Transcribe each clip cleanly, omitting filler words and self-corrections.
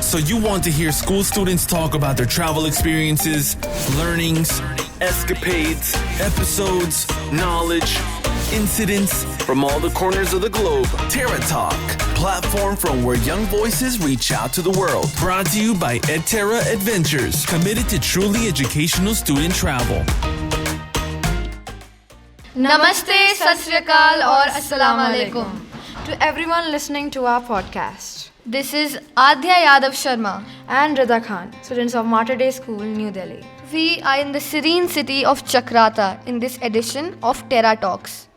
So you want to hear school students talk about their travel experiences, learnings, escapades, episodes, knowledge, incidents from all the corners of the globe. Terra Talk, platform from where young voices reach out to the world. Brought to you by EdTerra Adventures, committed to truly educational student travel. Namaste, Sat Sri Akal और Assalamu Alaikum. To everyone listening to our podcast. This is Adhya Yadav Sharma And Rida Khan, students of Mater Day School, New Delhi. We are in the serene city of Chakrata in this edition of Terra Talks.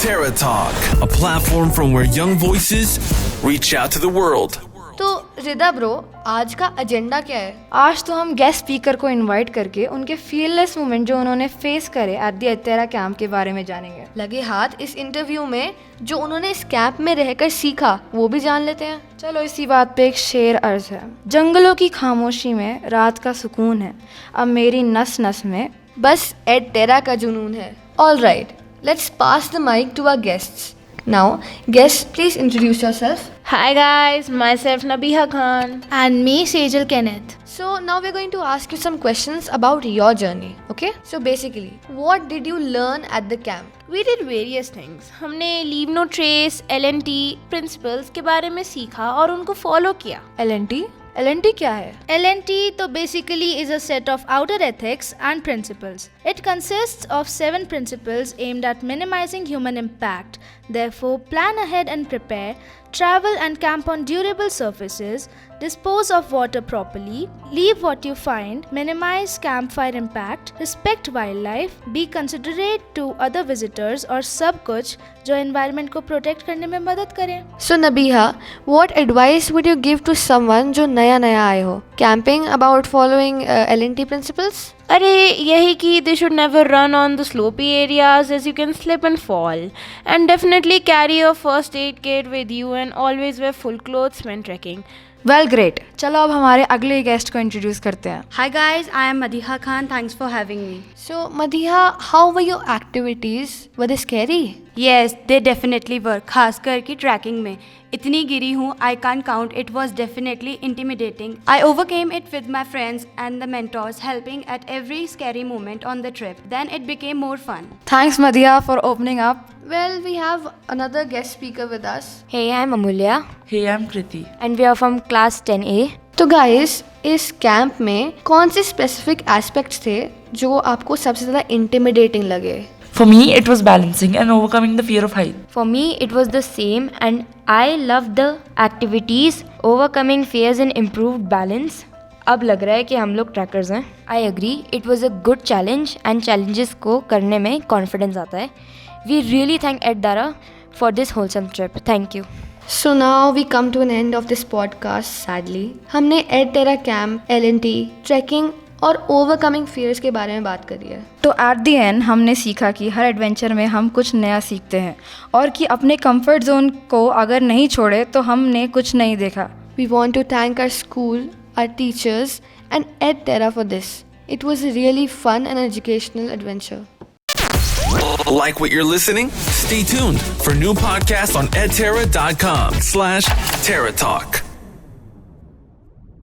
Terra Talk, a platform from where young voices reach out to the world. तो रिदा bro, आज का agenda क्या है? आज तो हम guest speaker को invite करके उनके फीललेस मोमेंट जो उन्होंने फेस करे एट द EdTerra कैंप के बारे में जानेंगे। लगे हाथ इस इंटरव्यू में जो उन्होंने इस कैंप में रहकर सीखा वो भी जान लेते हैं। चलो इसी बात पे एक शेर अर्ज है। जंगलों की खामोशी में रात का सुकून है, अब मेरी नस नस में बस EdTerra का जुनून है। All right, let's pass the mic to our guests. Now, guests, please introduce yourself. Hi guys, myself Nabiha Khan. And me, Sejal Kenneth. So now we're going to ask you some questions about your journey, okay? So basically, what did you learn at the camp? We did various things. हमने Leave No Trace, LNT, Principles के बारे में सीखा और उनको follow किया. LNT क्या है? LNT तो basically is a set of outer ethics and principles. It consists of 7 principles aimed at minimizing human impact. Therefore, plan ahead and prepare, travel and camp on durable surfaces, dispose of water properly, leave what you find, minimize campfire impact, respect wildlife, be considerate to other visitors और सब कुछ जो environment को protect करने में मदद करे. So Nabiha, what advice would you give to someone जो नया आए हो? Camping about following LNT principles? अरे यही कि they should never run on the slopey areas as you can slip and fall. And definitely carry your first aid kit with you and always wear full clothes when trekking. Well, great. चलो अब हमारे अगले guest को introduce करते हैं. Hi guys, I am Madiha Khan. Thanks for having me. So Madiha, how were your activities? Were they scary? Yes, they definitely were. खासकर कि trekking में इतनी गिरी हूँ, I can't count. It was definitely intimidating. I overcame it with my friends and the mentors, helping at every scary moment on the trip. Then it became more fun. Thanks Madhya for opening up. Well, we have another guest speaker with us. Hey, I'm Amulya. Hey, I'm Kriti. And we are from class 10A. तो guys, इस camp में कौन से specific aspects थे जो आपको सबसे ज़्यादा इंटिमिडेटिंग लगे? For me, it was balancing and overcoming the fear of height. For me, it was the same and I loved the activities, overcoming fears and improved balance. अब लग रहा है कि हम लोग ट्रैकर्स हैं. I agree, it was a good challenge and challenges को करने में confidence आता है. We really thank EdTerra for this wholesome trip. Thank you. So now we come to an end of this podcast, sadly. हमने EdTerra camp, LNT, trekking और overcoming fears के बारे में बात करी है. तो एट द एंड हमने सीखा कि हर एडवेंचर में हम कुछ नया सीखते हैं और कि अपने कंफर्ट जोन को अगर नहीं छोड़े तो हमने कुछ नहीं देखा. We want to thank our school, our teachers and EdTerra for this. It was a really fun and educational adventure. Like what you're listening? Stay tuned for new podcasts on edterra.com/Terra Talk.